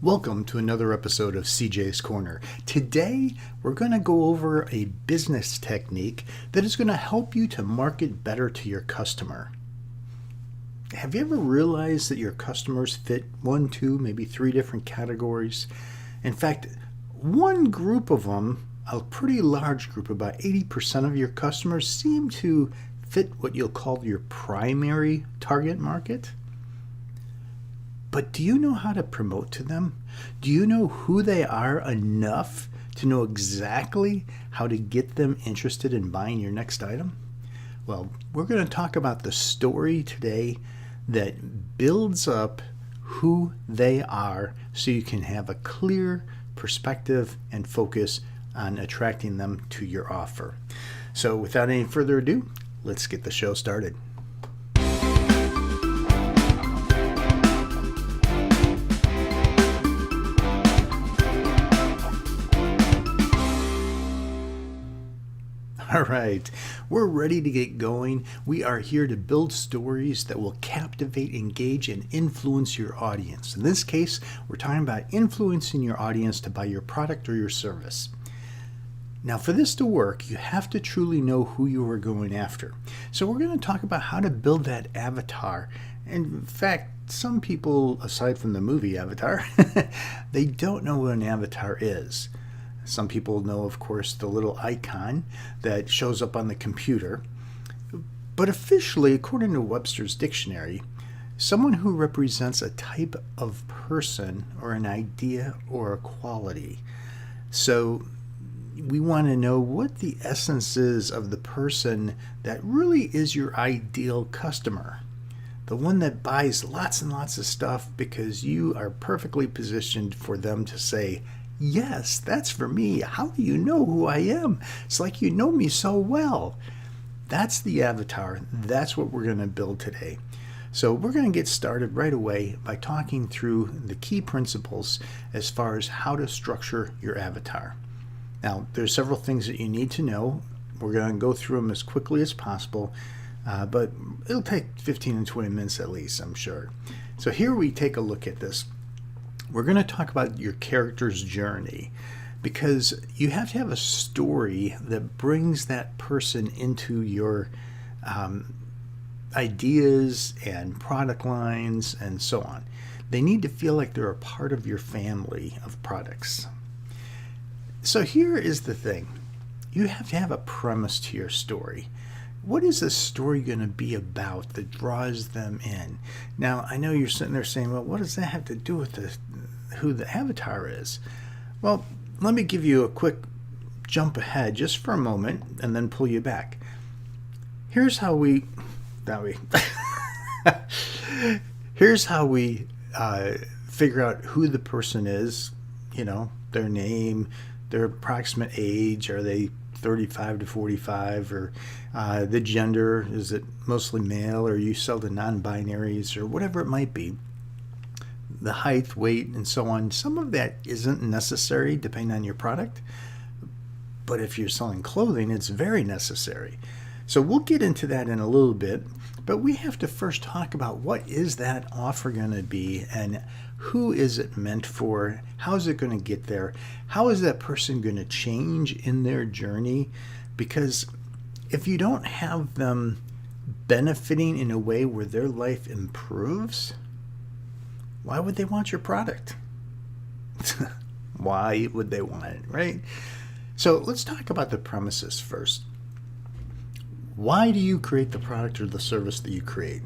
Welcome to another episode of CJ's Corner. Today, we're going to go over a business technique that is going to help you to market better to your customer. Have you ever realized that your customers fit one, two, maybe three different categories? In fact, one group of them, a pretty large group, about 80% of your customers seem to fit what you'll call your primary target market. But do you know how to promote to them? Do you know who they are enough to know exactly how to get them interested in buying your next item? Well, we're going to talk about the story today that builds up who they are so you can have a clear perspective and focus on attracting them to your offer. So without any further ado, let's get the show started. All right, we're ready to get going. We are here to build stories that will captivate, engage, and influence your audience. In this case, we're talking about influencing your audience to buy your product or your service. Now, for this to work, you have to truly know who you are going after. So we're going to talk about how to build that avatar. And in fact, some people, aside from the movie Avatar, they don't know what an avatar is. Some people know, of course, the little icon that shows up on the computer. But officially, according to Webster's dictionary, someone who represents a type of person or an idea or a quality. So we want to know what the essence is of the person that really is your ideal customer. The one that buys lots and lots of stuff because you are perfectly positioned for them to say, yes, that's for me. How do you know who I am? It's like you know me so well. That's the avatar. That's what we're going to build today. So we're going to get started right away by talking through the key principles as far as how to structure your avatar. Now, there's several things that you need to know. We're going to go through them as quickly as possible, but it'll take 15 and 20 minutes at least, I'm sure. So here we take a look at this. We're going to talk about your character's journey because you have to have a story that brings that person into your ideas and product lines and so on. They need to feel like they're a part of your family of products. So here is the thing. You have to have a premise to your story. What is the story going to be about that draws them in? Now, I know you're sitting there saying, well, what does that have to do with who the avatar is? Well, let me give you a quick jump ahead just for a moment and then pull you back. Here's how we figure out who the person is, their name, their approximate age. Are they 35 to 45, or the gender, is it mostly male, or you sell to non-binaries, or whatever it might be, the height, weight, and so on. Some of that isn't necessary depending on your product, but if you're selling clothing, it's very necessary. So we'll get into that in a little bit, but we have to first talk about what is that offer going to be and who is it meant for? How is it going to get there? How is that person going to change in their journey? Because if you don't have them benefiting in a way where their life improves, why would they want your product? Why would they want it, right? So let's talk about the premises first. Why do you create the product or the service that you create?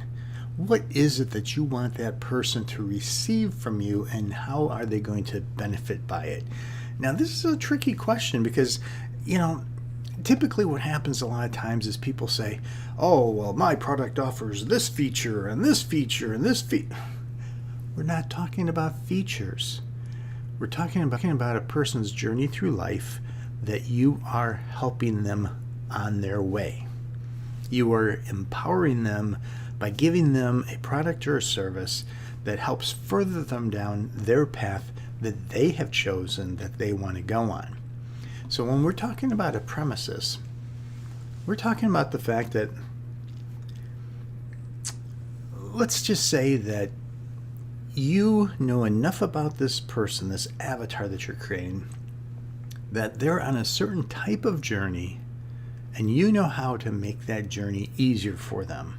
What is it that you want that person to receive from you, and how are they going to benefit by it? Now, this is a tricky question because, typically what happens a lot of times is people say, oh, well, my product offers this feature and this feature and this feature. We're not talking about features. We're talking about a person's journey through life that you are helping them on their way. You are empowering them by giving them a product or a service that helps further them down their path that they have chosen that they want to go on. So when we're talking about a premises, we're talking about the fact that, let's just say that you know enough about this person, this avatar that you're creating, that they're on a certain type of journey, and you know how to make that journey easier for them.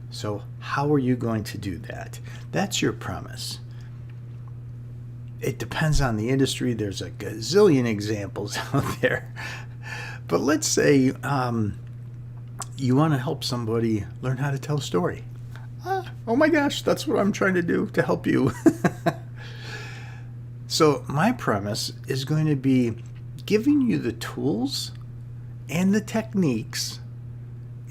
So how are you going to do that? That's your premise. It depends on the industry. There's a gazillion examples out there. But let's say you want to help somebody learn how to tell a story. Oh my gosh, that's what I'm trying to do to help you. So my premise is going to be giving you the tools and the techniques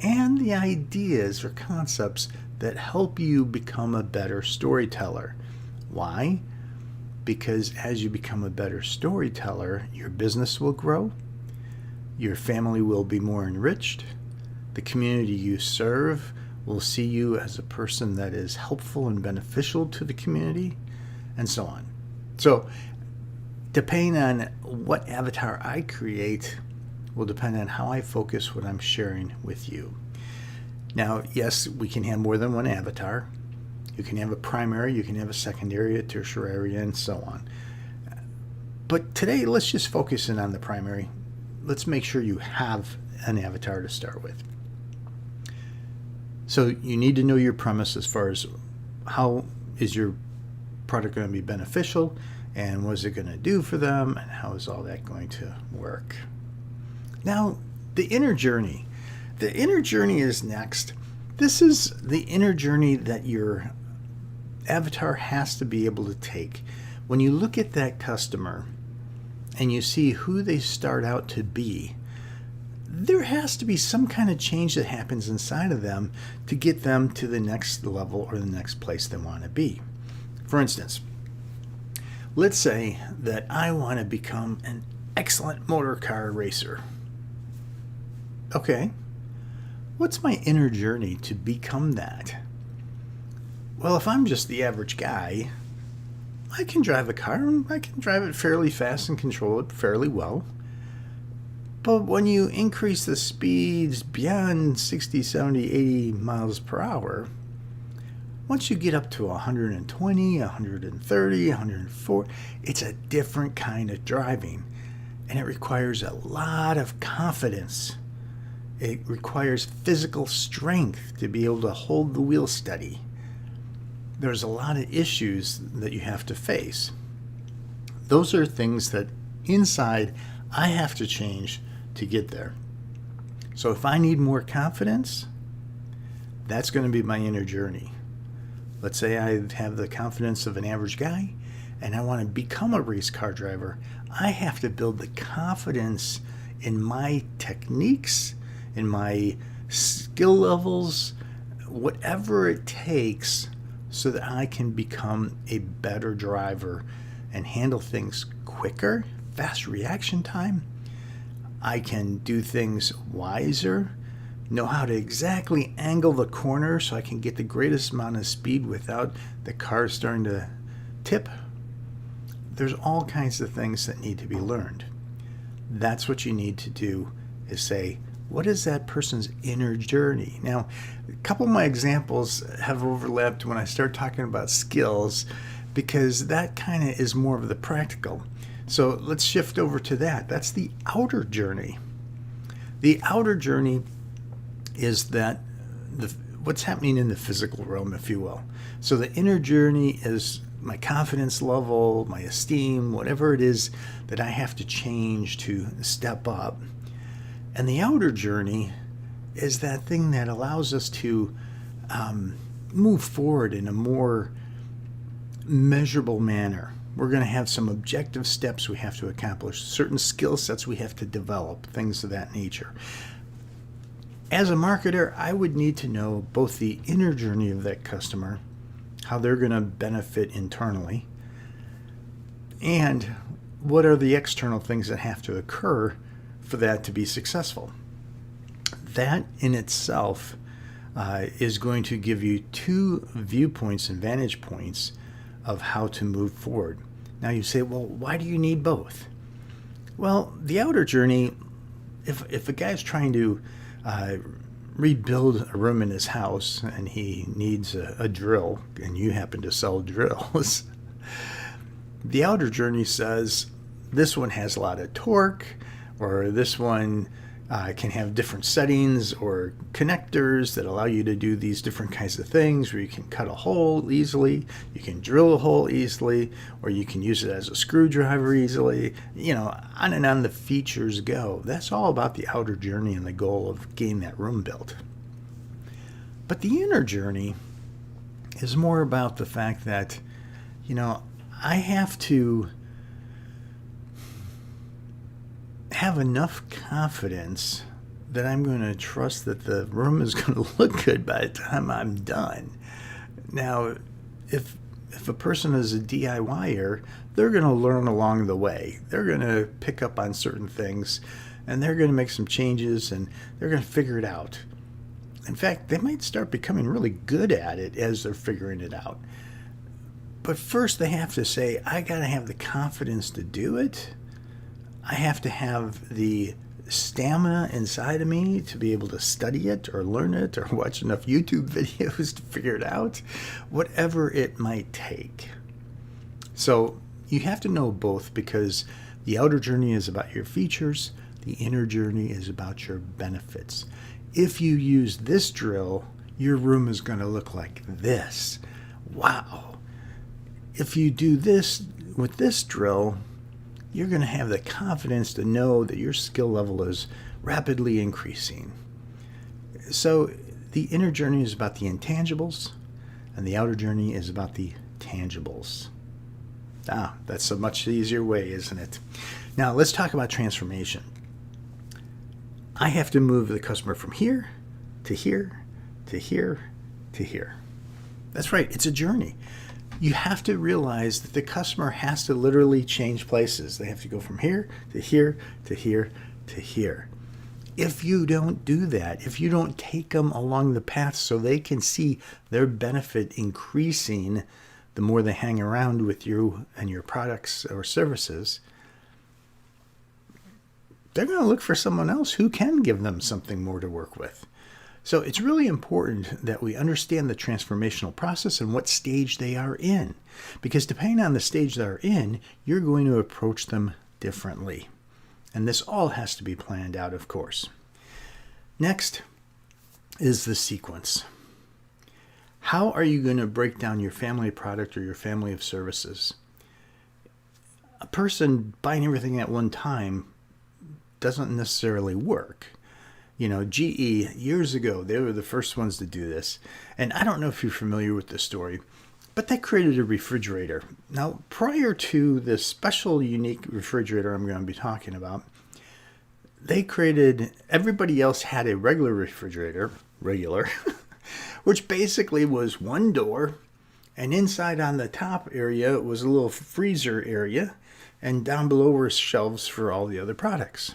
and the ideas or concepts that help you become a better storyteller. Why? Because as you become a better storyteller, your business will grow, your family will be more enriched, the community you serve will see you as a person that is helpful and beneficial to the community, and so on. So, depending on what avatar I create will depend on how I focus what I'm sharing with you. Now, yes, we can have more than one avatar. You can have a primary, you can have a secondary, a tertiary, and so on. But today, let's just focus in on the primary. Let's make sure you have an avatar to start with. So you need to know your premise as far as how is your product going to be beneficial, and what is it going to do for them, and how is all that going to work. Now, the inner journey. The inner journey is next. This is the inner journey that your avatar has to be able to take. When you look at that customer and you see who they start out to be, there has to be some kind of change that happens inside of them to get them to the next level or the next place they want to be. For instance, let's say that I want to become an excellent motor car racer. Okay, what's my inner journey to become that? Well, if I'm just the average guy, I can drive a car and I can drive it fairly fast and control it fairly well. But when you increase the speeds beyond 60, 70, 80 miles per hour, once you get up to 120, 130, 140, it's a different kind of driving. And it requires a lot of confidence. It requires physical strength to be able to hold the wheel steady. There's a lot of issues that you have to face. Those are things that inside I have to change to get there. So if I need more confidence, that's going to be my inner journey. Let's say I have the confidence of an average guy and I want to become a race car driver. I have to build the confidence in my techniques, in my skill levels, whatever it takes, so that I can become a better driver and handle things quicker, fast reaction time. I can do things wiser, know how to exactly angle the corner so I can get the greatest amount of speed without the car starting to tip. There's all kinds of things that need to be learned. That's what you need to do, is say, what is that person's inner journey? Now, a couple of my examples have overlapped when I start talking about skills, because that kind of is more of the practical. So let's shift over to that. That's the outer journey. The outer journey is that what's happening in the physical realm, if you will. So the inner journey is my confidence level, my esteem, whatever it is that I have to change to step up. And the outer journey is that thing that allows us to move forward in a more measurable manner. We're going to have some objective steps we have to accomplish, certain skill sets we have to develop, things of that nature. As a marketer, I would need to know both the inner journey of that customer, how they're going to benefit internally, and what are the external things that have to occur for that to be successful. That in itself is going to give you two viewpoints and vantage points of how to move forward. Now you say, well, why do you need both? Well, the outer journey, if a guy's trying to rebuild a room in his house and he needs a drill, and you happen to sell drills, the outer journey says this one has a lot of torque, or this one can have different settings or connectors that allow you to do these different kinds of things, where you can cut a hole easily, you can drill a hole easily, or you can use it as a screwdriver easily. On and on the features go. That's all about the outer journey and the goal of getting that room built. But the inner journey is more about the fact that, I have to have enough confidence that I'm going to trust that the room is going to look good by the time I'm done. Now, if a person is a DIYer, they're going to learn along the way. They're going to pick up on certain things, and they're going to make some changes, and they're going to figure it out. In fact, they might start becoming really good at it as they're figuring it out. But first, they have to say, I got to have the confidence to do it. I have to have the stamina inside of me to be able to study it or learn it or watch enough YouTube videos to figure it out, whatever it might take. So you have to know both, because the outer journey is about your features, the inner journey is about your benefits. If you use this drill, your room is going to look like this. Wow. If you do this with this drill, you're going to have the confidence to know that your skill level is rapidly increasing. So the inner journey is about the intangibles, and the outer journey is about the tangibles. That's a much easier way, isn't it? Now let's talk about transformation. I have to move the customer from here to here to here to here. That's right, it's a journey. You have to realize that the customer has to literally change places. They have to go from here to here to here to here. If you don't do that, if you don't take them along the path so they can see their benefit increasing the more they hang around with you and your products or services, they're going to look for someone else who can give them something more to work with. So it's really important that we understand the transformational process and what stage they are in, because depending on the stage they're in, you're going to approach them differently. And this all has to be planned out, of course. Next is the sequence. How are you going to break down your family product or your family of services? A person buying everything at one time doesn't necessarily work. GE, years ago, they were the first ones to do this. And I don't know if you're familiar with this story, but they created a refrigerator. Now, prior to this special, unique refrigerator I'm going to be talking about, everybody else had a regular refrigerator, which basically was one door, and inside on the top area was a little freezer area, and down below were shelves for all the other products.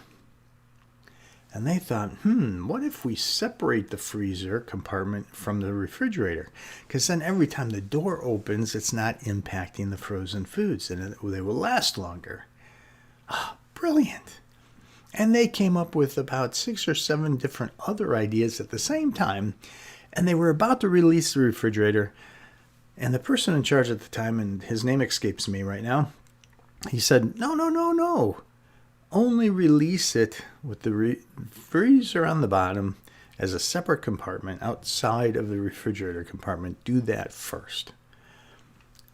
And they thought, what if we separate the freezer compartment from the refrigerator? Because then every time the door opens, it's not impacting the frozen foods, and they will last longer. Brilliant. And they came up with about 6 or 7 different other ideas at the same time, and they were about to release the refrigerator. And the person in charge at the time, and his name escapes me right now, he said, no. Only release it with the freezer on the bottom as a separate compartment outside of the refrigerator compartment. Do that first.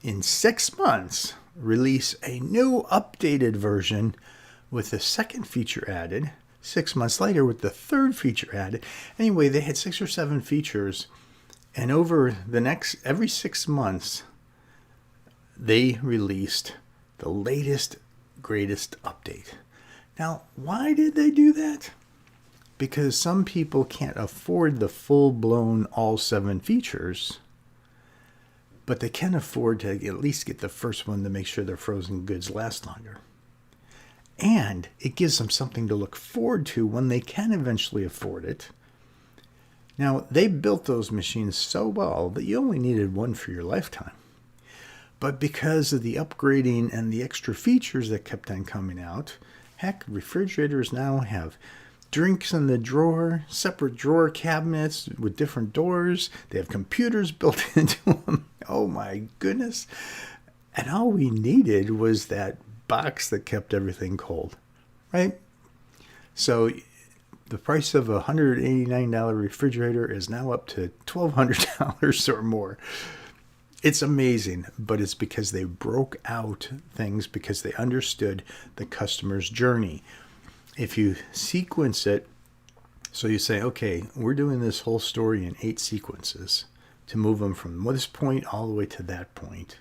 In 6 months, release a new updated version with the second feature added. 6 months later with the third feature added. Anyway, they had 6 or 7 features, and over every 6 months, they released the latest, greatest update. Now, why did they do that? Because some people can't afford the full-blown all 7 features, but they can afford to at least get the first one to make sure their frozen goods last longer. And it gives them something to look forward to when they can eventually afford it. Now, they built those machines so well that you only needed one for your lifetime. But because of the upgrading and the extra features that kept on coming out, heck, refrigerators now have drinks in the drawer, separate drawer cabinets with different doors. They have computers built into them. Oh my goodness. And all we needed was that box that kept everything cold, right? So the price of a $189 refrigerator is now up to $1,200 or more. It's amazing, but it's because they broke out things because they understood the customer's journey. If you sequence it, so you say, okay, we're doing this whole story in 8 sequences to move them from this point all the way to that point.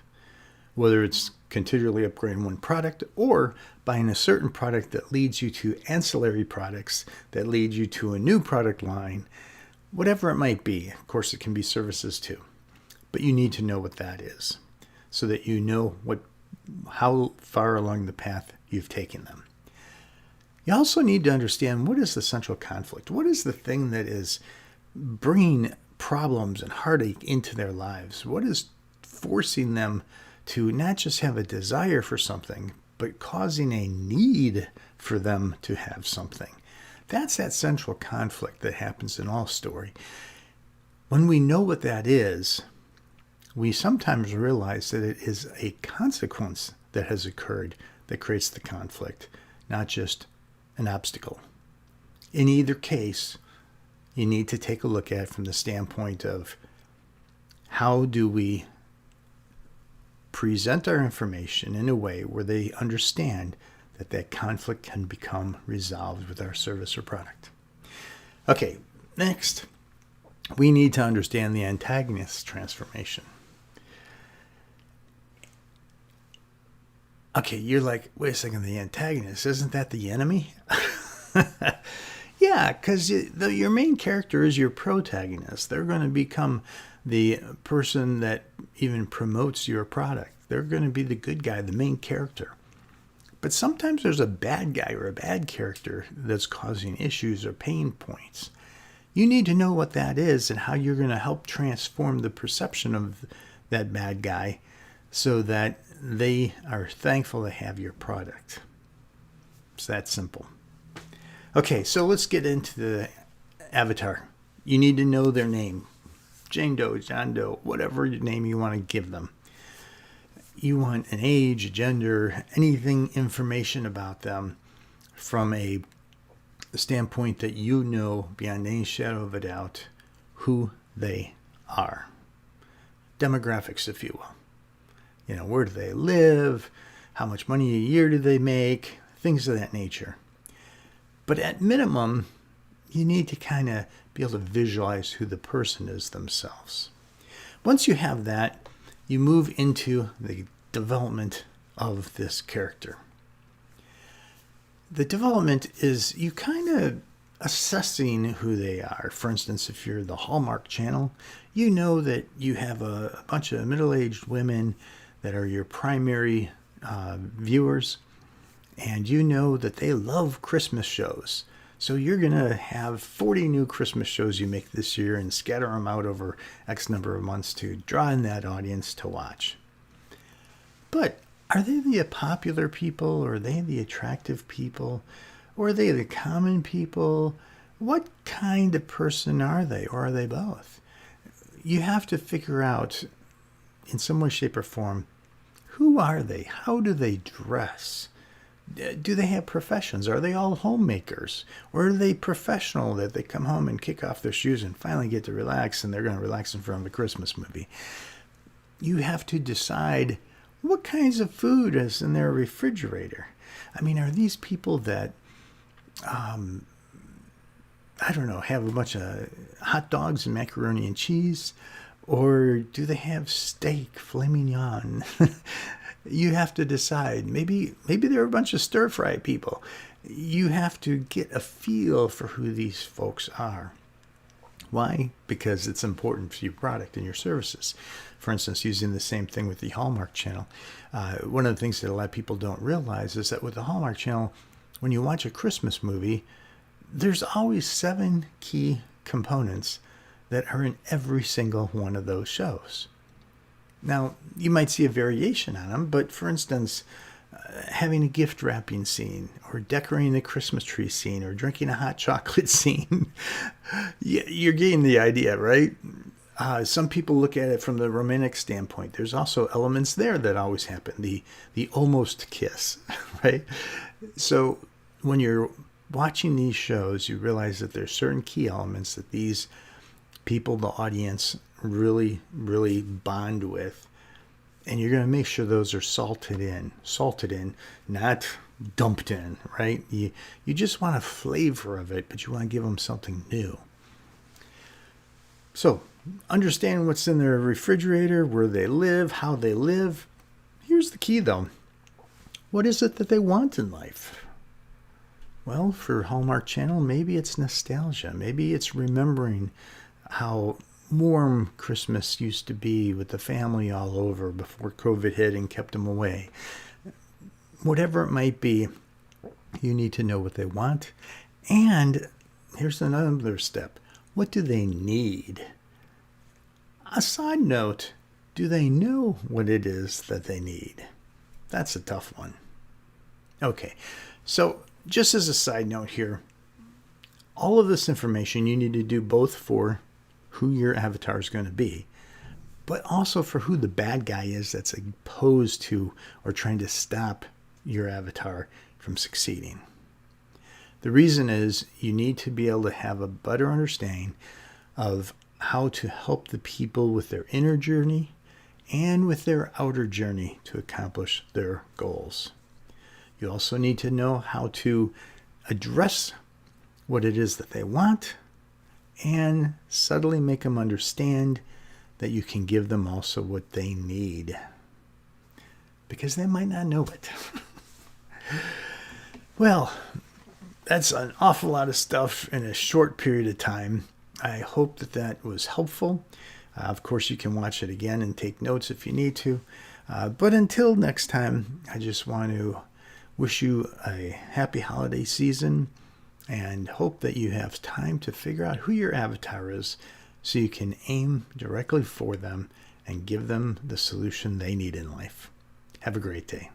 Whether it's continually upgrading one product or buying a certain product that leads you to ancillary products that lead you to a new product line, whatever it might be. Of course, it can be services too. But you need to know what that is so that you know how far along the path you've taken them. You also need to understand, what is the central conflict? What is the thing that is bringing problems and heartache into their lives? What is forcing them to not just have a desire for something, but causing a need for them to have something? That's that central conflict that happens in all story. When we know what that is, we sometimes realize that it is a consequence that has occurred that creates the conflict, not just an obstacle. In either case, you need to take a look at it from the standpoint of, how do we present our information in a way where they understand that that conflict can become resolved with our service or product. Okay, next, we need to understand the Antagonist Transformation. Okay, you're like, wait a second, the antagonist, isn't that the enemy? Yeah, because your main character is your protagonist. They're going to become the person that even promotes your product. They're going to be the good guy, the main character. But sometimes there's a bad guy or a bad character that's causing issues or pain points. You need to know what that is and how you're going to help transform the perception of that bad guy so that they are thankful to have your product. It's that simple. Okay, so let's get into the avatar. You need to know their name. Jane Doe, John Doe, whatever name you want to give them. You want an age, a gender, anything, information about them from a standpoint that you know beyond any shadow of a doubt who they are. Demographics, if you will. You know, where do they live? How much money a year do they make? Things of that nature. But at minimum, you need to kind of be able to visualize who the person is themselves. Once you have that, you move into the development of this character. The development is you kind of assessing who they are. For instance, if you're the Hallmark Channel, you know that you have a bunch of middle-aged women that are your primary viewers, and you know that they love Christmas shows. So you're going to have 40 new Christmas shows you make this year and scatter them out over X number of months to draw in that audience to watch. But are they the popular people, or are they the attractive people, or are they the common people? What kind of person are they, or are they both? You have to figure out, in some way, shape, or form, who are they? How do they dress? Do they have professions? Are they all homemakers? Or are they professional that they come home and kick off their shoes and finally get to relax, and they're going to relax in front of a Christmas movie? You have to decide what kinds of food is in their refrigerator. I mean, are these people that, I don't know, have a bunch of hot dogs and macaroni and cheese? Or do they have steak, filet mignon? You have to decide. Maybe they're a bunch of stir-fry people. You have to get a feel for who these folks are. Why? Because it's important for your product and your services. For instance, using the same thing with the Hallmark Channel. One of the things that a lot of people don't realize is that with the Hallmark Channel, when you watch a Christmas movie, there's always 7 key components that are in every single one of those shows. Now, you might see a variation on them, but for instance, having a gift wrapping scene, or decorating the Christmas tree scene, or drinking a hot chocolate scene. You're getting the idea, right? Some people look at it from the romantic standpoint. There's also elements there that always happen. The almost kiss, right? So when you're watching these shows, you realize that there's certain key elements that these people, the audience, really, really bond with. And you're going to make sure those are salted in, not dumped in, right? You just want a flavor of it, but you want to give them something new. So, understand what's in their refrigerator, where they live, how they live. Here's the key, though. What is it that they want in life? Well, for Hallmark Channel, maybe it's nostalgia. Maybe it's remembering how warm Christmas used to be with the family all over before COVID hit and kept them away. Whatever it might be, you need to know what they want. And here's another step. What do they need? A side note, do they know what it is that they need? That's a tough one. Okay, so just as a side note here, all of this information you need to do both for who your avatar is going to be, but also for who the bad guy is that's opposed to or trying to stop your avatar from succeeding. The reason is you need to be able to have a better understanding of how to help the people with their inner journey and with their outer journey to accomplish their goals. You also need to know how to address what it is that they want and subtly make them understand that you can give them also what they need, because they might not know it. Well, that's an awful lot of stuff in a short period of time. I hope that that was helpful. Of course, you can watch it again and take notes if you need to. But until next time, I just want to wish you a happy holiday season and hope that you have time to figure out who your avatar is so you can aim directly for them and give them the solution they need in life. Have a great day.